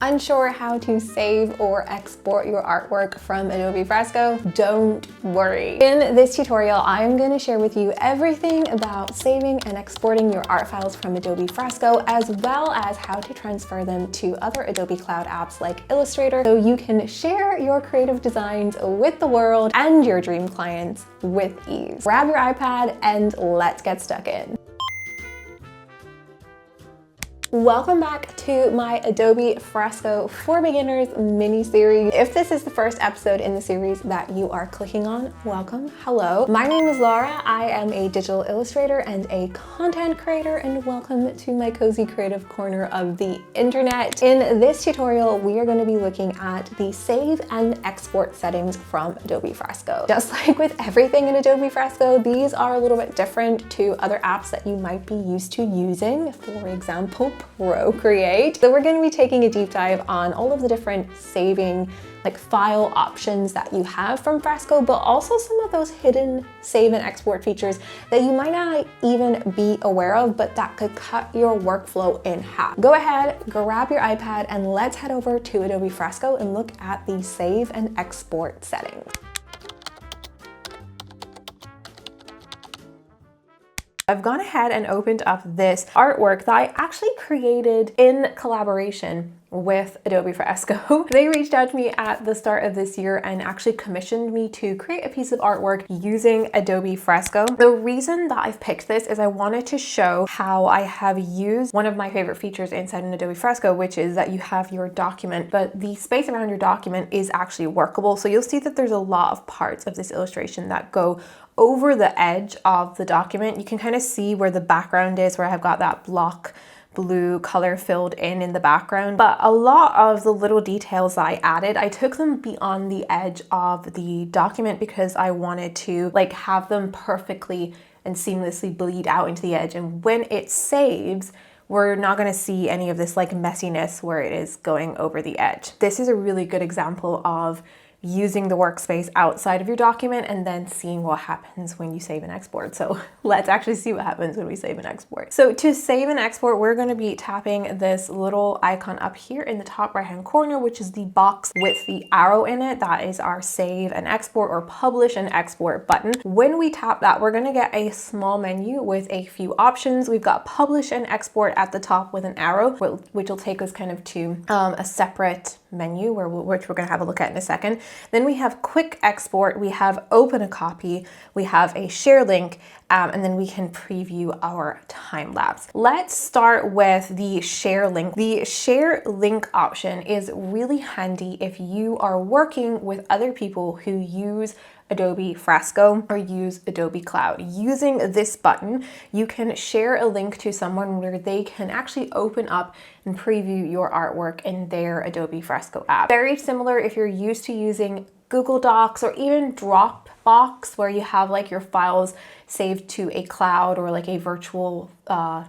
Unsure how to save or export your artwork from Adobe Fresco? Don't worry. In this tutorial, I am going to share with you everything about saving and exporting your art files from Adobe Fresco, as well as how to transfer them to other Adobe Cloud apps like Illustrator, so you can share your creative designs with the world and your dream clients with ease. Grab your iPad and let's get stuck in. Welcome back to my Adobe Fresco for Beginners mini-series. If this is the first episode in the series that you are clicking on, welcome, hello. My name is Laura. I am a digital illustrator and a content creator, and welcome to my cozy creative corner of the internet. In this tutorial, we are going to be looking at the save and export settings from Adobe Fresco. Just like with everything in Adobe Fresco, these are a little bit different to other apps that you might be used to using, for example, Procreate. So we're going to be taking a deep dive on all of the different saving file options that you have from Fresco, but also some of those hidden save and export features that you might not even be aware of, but that could cut your workflow in half. Go ahead, grab your iPad, and let's head over to Adobe Fresco and look at the save and export settings. I've gone ahead and opened up this artwork that I actually created in collaboration with Adobe Fresco. They reached out to me at the start of this year and actually commissioned me to create a piece of artwork using Adobe Fresco. The reason that I've picked this is I wanted to show how I have used one of my favorite features inside an Adobe Fresco, which is that you have your document, but the space around your document is actually workable. So you'll see that there's a lot of parts of this illustration that go over the edge of the document. You can kind of see where the background is, where I've got that block blue color filled in the background. But a lot of the little details that I added, I took them beyond the edge of the document because I wanted to have them perfectly and seamlessly bleed out into the edge. And when it saves, we're not going to see any of this messiness where it is going over the edge. This is a really good example of using the workspace outside of your document and then seeing what happens when you save and export. So let's actually see what happens when we save and export. So to save and export, we're going to be tapping this little icon up here in the top right hand corner, which is the box with the arrow in it. That is our save and export or publish and export button. When we tap that, we're going to get a small menu with a few options. We've got publish and export at the top with an arrow, which will take us kind of to a separate menu which we're going to have a look at in a second. Then we have quick export, we have open a copy, we have a share link, and then we can preview our time lapse. Let's start with the share link. The share link option is really handy if you are working with other people who use Adobe Fresco or use Adobe Cloud. Using this button, you can share a link to someone where they can actually open up and preview your artwork in their Adobe Fresco app. Very similar if you're used to using Google Docs or even Dropbox, where you have your files saved to a cloud or a virtual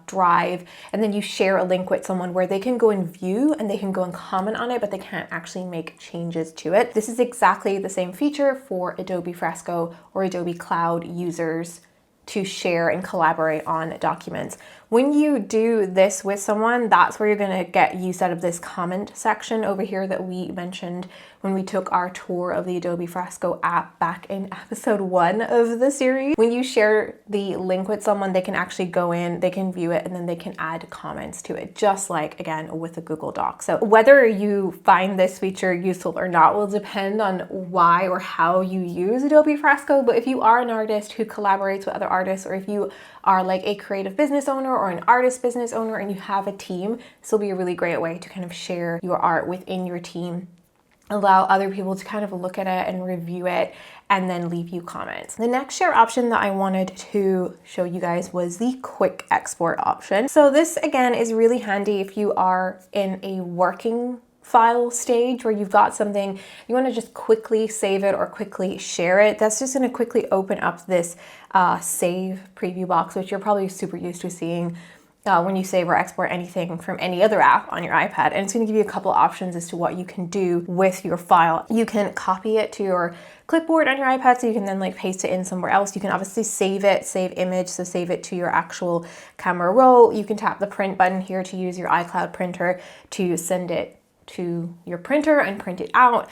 drive, and then you share a link with someone where they can go and view and they can go and comment on it, but they can't actually make changes to it. This is exactly the same feature for Adobe Fresco or Adobe Cloud users to share and collaborate on documents. When you do this with someone, that's where you're going to get use out of this comment section over here that we mentioned when we took our tour of the Adobe Fresco app back in episode 1 of the series. When you share the link with someone, they can actually go in, they can view it, and then they can add comments to it, just like, again, with a Google Doc. So whether you find this feature useful or not will depend on why or how you use Adobe Fresco. But if you are an artist who collaborates with other artists, or if you are a creative business owner or an artist business owner and you have a team, this will be a really great way to kind of share your art within your team, allow other people to kind of look at it and review it, and then leave you comments. The next share option that I wanted to show you guys was the quick export option. So this again is really handy if you are in a working file stage where you've got something, you want to just quickly save it or quickly share it. That's just going to quickly open up this save preview box, which you're probably super used to seeing when you save or export anything from any other app on your iPad. And it's going to give you a couple options as to what you can do with your file. You can copy it to your clipboard on your iPad, so you can then paste it in somewhere else. You can obviously save it, save image, so save it to your actual camera roll. You can tap the print button here to use your iCloud printer to send it to your printer and print it out,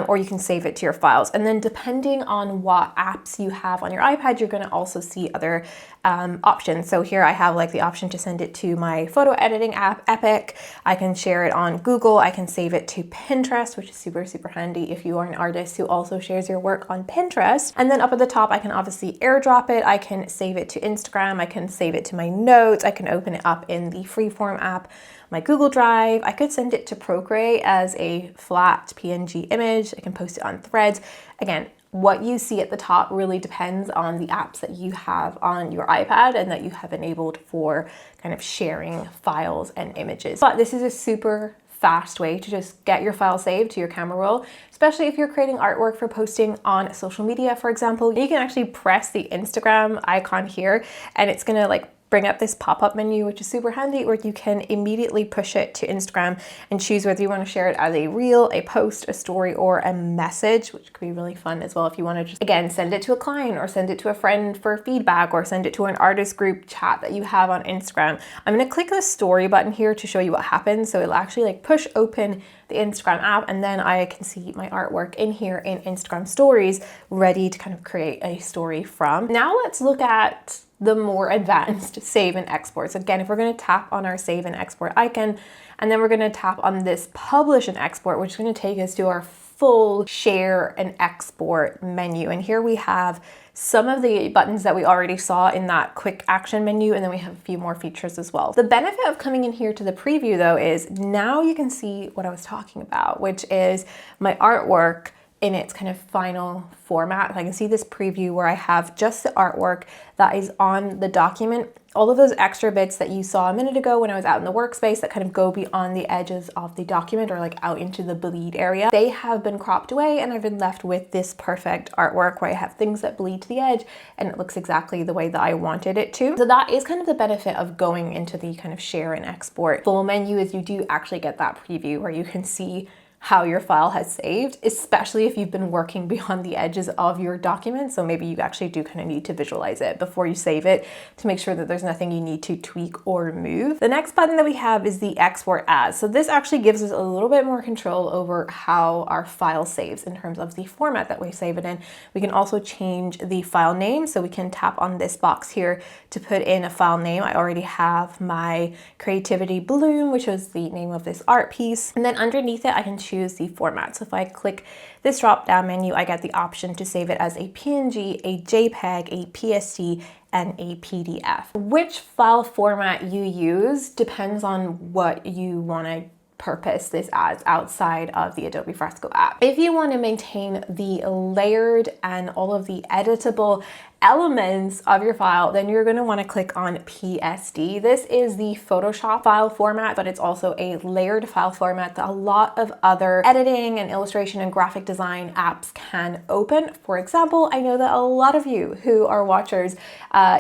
or you can save it to your files. And then depending on what apps you have on your iPad, you're going to also see other options. So here I have like the option to send it to my photo editing app, Epic. I can share it on Google. I can save it to Pinterest, which is super, super handy if you are an artist who also shares your work on Pinterest. And then up at the top, I can obviously airdrop it. I can save it to Instagram. I can save it to my notes. I can open it up in the Freeform app, my Google Drive. I could send it to Procreate as a flat PNG image. I can post it on Threads. Again, what you see at the top really depends on the apps that you have on your iPad and that you have enabled for kind of sharing files and images. But this is a super fast way to just get your file saved to your camera roll, especially if you're creating artwork for posting on social media, for example. You can actually press the Instagram icon here and it's gonna like bring up this pop-up menu, which is super handy, where you can immediately push it to Instagram and choose whether you want to share it as a reel, a post, a story, or a message, which could be really fun as well if you want to just, again, send it to a client or send it to a friend for feedback or send it to an artist group chat that you have on Instagram. I'm going to click the story button here to show you what happens. So it'll actually like push open the Instagram app and then I can see my artwork in here in Instagram stories ready to kind of create a story from. Now let's look at the more advanced save and exports. Again, if we're going to tap on our save and export icon, and then we're going to tap on this publish and export, which is going to take us to our full share and export menu. And here we have some of the buttons that we already saw in that quick action menu, and then we have a few more features as well. The benefit of coming in here to the preview though is now you can see what I was talking about, which is my artwork in its kind of final format. I can see this preview where I have just the artwork that is on the document. All of those extra bits that you saw a minute ago when I was out in the workspace that kind of go beyond the edges of the document or like out into the bleed area, they have been cropped away and I've been left with this perfect artwork where I have things that bleed to the edge and it looks exactly the way that I wanted it to. So that is kind of the benefit of going into the kind of share and export full menu, is you do actually get that preview where you can see how your file has saved, especially if you've been working beyond the edges of your document. So maybe you actually do kind of need to visualize it before you save it to make sure that there's nothing you need to tweak or remove. The next button that we have is the export as. So this actually gives us a little bit more control over how our file saves in terms of the format that we save it in. We can also change the file name. So we can tap on this box here to put in a file name. I already have my Creativity Bloom, which was the name of this art piece. And then underneath it, I can choose the format. So if I click this drop down menu, I get the option to save it as a PNG, a JPEG, a PSD, and a PDF. Which file format you use depends on what you want to purpose this as outside of the Adobe Fresco app. If you want to maintain the layered and all of the editable elements of your file, then you're going to want to click on PSD. This is the Photoshop file format, but it's also a layered file format that a lot of other editing and illustration and graphic design apps can open. For example, I know that a lot of you who are watchers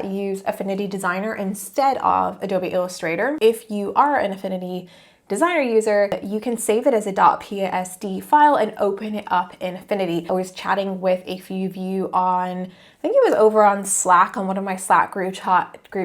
use Affinity Designer instead of Adobe Illustrator. If you are an Affinity Designer user, you can save it as a .PSD file and open it up in Affinity. I was chatting with a few of you on, I think it was over on Slack, on one of my Slack group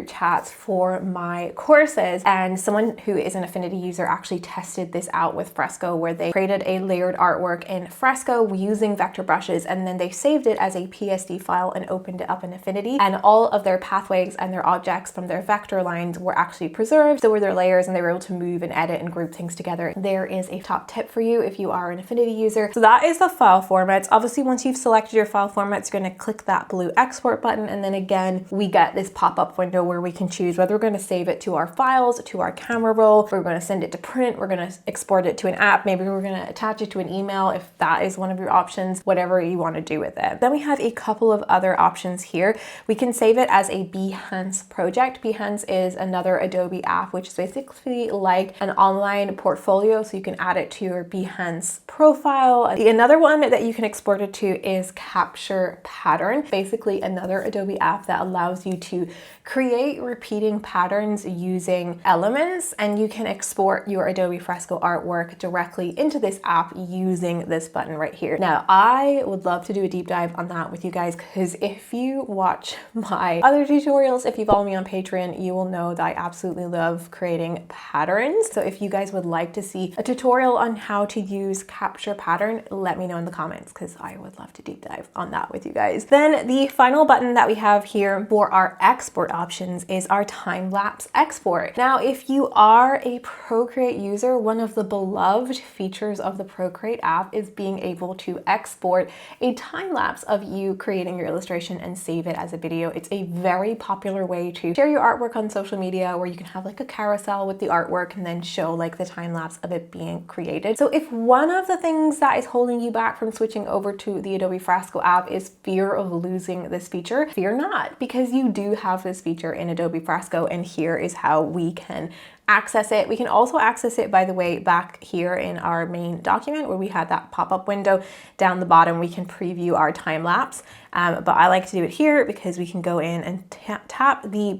chats for my courses, and someone who is an Affinity user actually tested this out with Fresco, where they created a layered artwork in Fresco using vector brushes, and then they saved it as a PSD file and opened it up in Affinity, and all of their pathways and their objects from their vector lines were actually preserved. So were their layers, and they were able to move and edit and group things together. There is a top tip for you if you are an Affinity user. So that is the file formats. Obviously, once you've selected your file formats, you're going to click that blue export button, and then again we get this pop-up window where we can choose whether we're going to save it to our files, to our camera roll, if we're going to send it to print, we're going to export it to an app, maybe we're going to attach it to an email if that is one of your options, whatever you want to do with it. Then we have a couple of other options here. We can save it as a Behance project. Behance is another Adobe app, which is basically like an online portfolio, so you can add it to your Behance profile. Another one that you can export it to is Capture Pattern. Basically basically another Adobe app that allows you to create repeating patterns using elements, and you can export your Adobe Fresco artwork directly into this app using this button right here. Now, I would love to do a deep dive on that with you guys, because if you watch my other tutorials, if you follow me on Patreon, you will know that I absolutely love creating patterns. So if you guys would like to see a tutorial on how to use capture pattern, let me know in the comments, because I would love to deep dive on that with you guys. Then the final button that we have here for our export options is our time-lapse export. Now, if you are a Procreate user, one of the beloved features of the Procreate app is being able to export a time lapse of you creating your illustration and save it as a video. It's a very popular way to share your artwork on social media, where you can have like a carousel with the artwork and then show like the time lapse of it being created. So if one of the things that is holding you back from switching over to the Adobe Fresco app is fear of losing this feature, fear not, because you do have this feature in Adobe Fresco, and here is how we can access it. We can also access it, by the way, back here in our main document where we had that pop-up window down the bottom. We can preview our time lapse, but I like to do it here because we can go in and tap the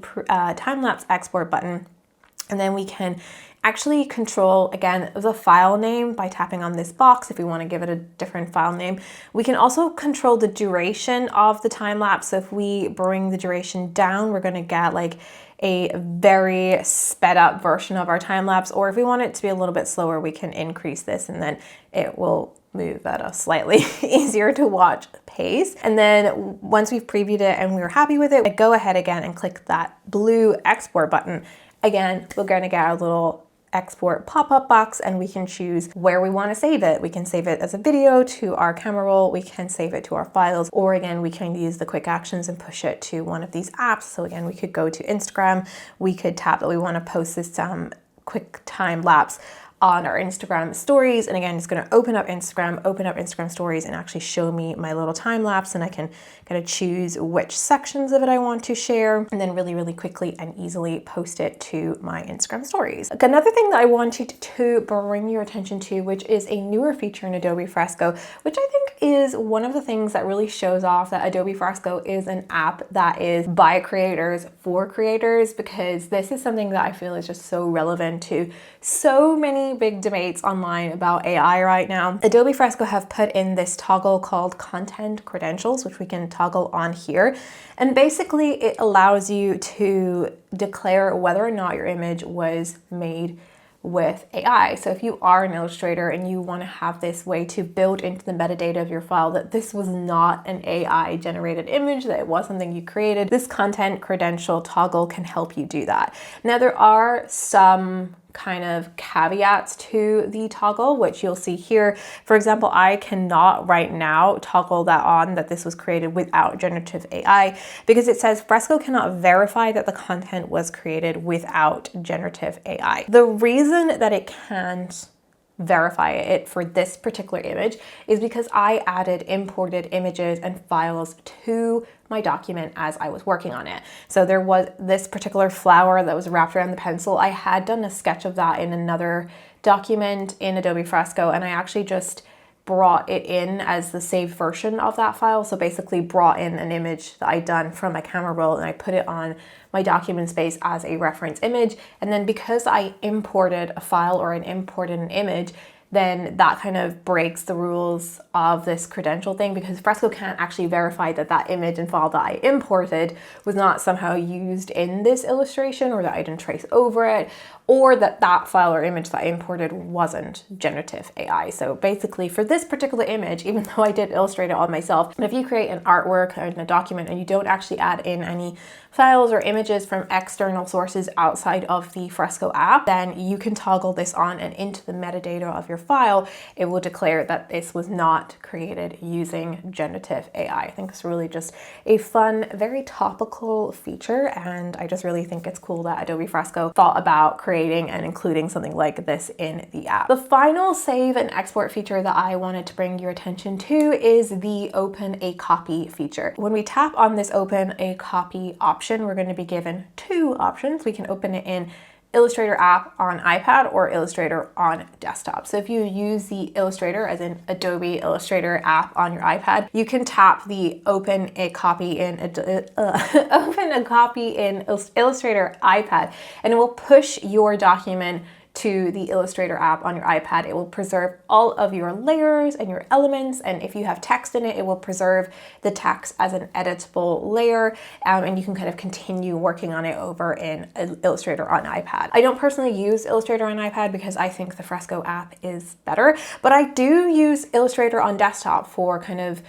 time lapse export button, and then we can actually control, again, the file name by tapping on this box if we want to give it a different file name. We can also control the duration of the time lapse. So if we bring the duration down, we're going to get like a very sped up version of our time lapse, or if we want it to be a little bit slower, we can increase this and then it will move at a slightly easier to watch pace. And then once we've previewed it and we're happy with it, I go ahead again and click that blue export button. Again, we're going to get a little export pop-up box, and we can choose where we want to save it. We can save it as a video to our camera roll, we can save it to our files, or again, we can use the quick actions and push it to one of these apps. So again, we could go to Instagram, we could tap that we want to post this quick time lapse on our Instagram stories. And again, it's going to open up Instagram stories and actually show me my little time lapse, and I can kind of choose which sections of it I want to share, and then really, really quickly and easily post it to my Instagram stories. Another thing that I wanted to bring your attention to, which is a newer feature in Adobe Fresco, which I think is one of the things that really shows off that Adobe Fresco is an app that is by creators for creators, because this is something that I feel is just so relevant to so many big debates online about AI right now. Adobe Fresco have put in this toggle called content credentials, which we can toggle on here. And basically it allows you to declare whether or not your image was made with AI. So if you are an illustrator and you want to have this way to build into the metadata of your file that this was not an AI generated image, that it was something you created, this content credential toggle can help you do that. Now, there are some kind of caveats to the toggle, which you'll see here. For example, I cannot right now toggle that on, that this was created without generative AI, because it says Fresco cannot verify that the content was created without generative AI. The reason that it can't verify it for this particular image is because I added imported images and files to my document as I was working on it. So there was this particular flower that was wrapped around the pencil. I had done a sketch of that in another document in Adobe Fresco, and I actually just brought it in as the saved version of that file. So basically brought in an image that I'd done from my camera roll, and I put it on my document space as a reference image. And then because I imported a file or imported an image, then that kind of breaks the rules of this credential thing, because Fresco can't actually verify that that image and file that I imported was not somehow used in this illustration, or that I didn't trace over it, or that that file or image that I imported wasn't generative AI. So basically for this particular image, even though I did illustrate it all myself, if you create an artwork in a document and you don't actually add in any files or images from external sources outside of the Fresco app, then you can toggle this on, and into the metadata of your file, it will declare that this was not created using generative AI. I think it's really just a fun, very topical feature, and I just really think it's cool that Adobe Fresco thought about creating and including something like this in the app. The final save and export feature that I wanted to bring your attention to is the Open a Copy feature. When we tap on this Open a Copy option, we're going to be given two options. We can open it in Illustrator app on iPad or Illustrator on desktop. So if you use the Illustrator, as in Adobe Illustrator app on your iPad, you can tap the open a copy in Illustrator iPad, and it will push your document to the Illustrator app on your iPad. It will preserve all of your layers and your elements, and if you have text in it, it will preserve the text as an editable layer, and you can kind of continue working on it over in Illustrator on iPad. I don't personally use Illustrator on iPad because I think the Fresco app is better, but I do use Illustrator on desktop for kind of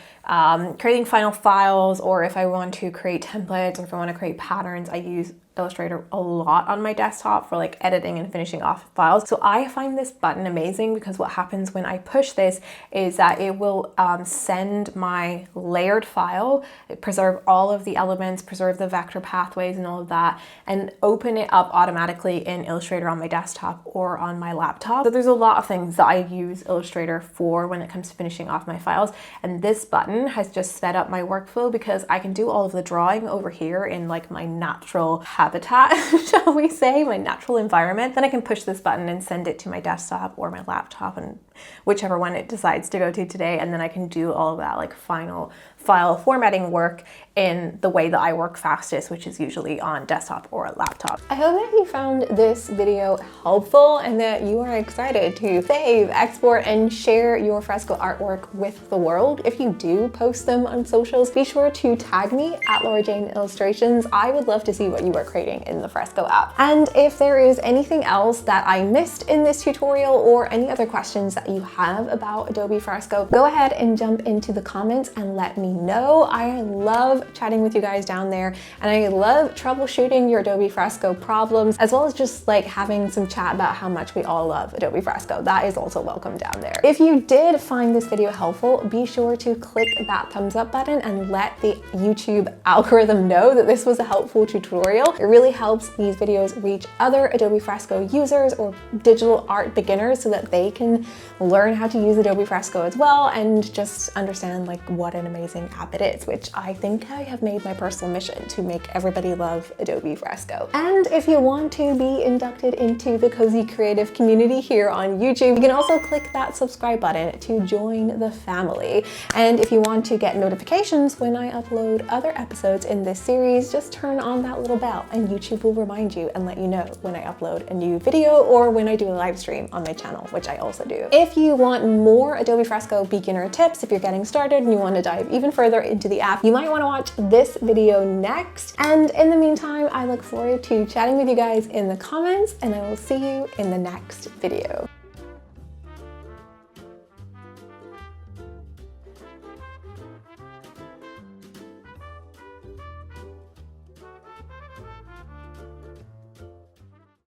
creating final files, or if I want to create templates, or if I want to create patterns. I use Illustrator a lot on my desktop for like editing and finishing off files. So I find this button amazing because what happens when I push this is that it will send my layered file, preserve all of the elements, preserve the vector pathways and all of that, and open it up automatically in Illustrator on my desktop or on my laptop. So there's a lot of things that I use Illustrator for when it comes to finishing off my files, and this button has just sped up my workflow because I can do all of the drawing over here in like my natural habitat, shall we say, my natural environment. Then I can push this button and send it to my desktop or my laptop, and whichever one it decides to go to today, and then I can do all of that like final file formatting work in the way that I work fastest, which is usually on desktop or a laptop. I hope that you found this video helpful and that you are excited to save, export, and share your Fresco artwork with the world. If you do post them on socials, be sure to tag me at Laura Jane Illustrations. I would love to see what you are creating in the Fresco app. And if there is anything else that I missed in this tutorial or any other questions that you have about Adobe Fresco, go ahead and jump into the comments and let me know. I love chatting with you guys down there, and I love troubleshooting your Adobe Fresco problems, as well as just like having some chat about how much we all love Adobe Fresco. That is also welcome down there. If you did find this video helpful, be sure to click that thumbs up button and let the YouTube algorithm know that this was a helpful tutorial. It really helps these videos reach other Adobe Fresco users or digital art beginners so that they can learn how to use Adobe Fresco as well and just understand like what an amazing app it is, which I think I have made my personal mission to make everybody love Adobe Fresco. And if you want to be inducted into the cozy creative community here on YouTube, you can also click that subscribe button to join the family. And if you want to get notifications when I upload other episodes in this series, just turn on that little bell and YouTube will remind you and let you know when I upload a new video or when I do a live stream on my channel, which I also do. If you want more Adobe Fresco beginner tips, if you're getting started and you want to dive even further into the app, you might want to watch this video next. And in the meantime, I look forward to chatting with you guys in the comments, and I will see you in the next video.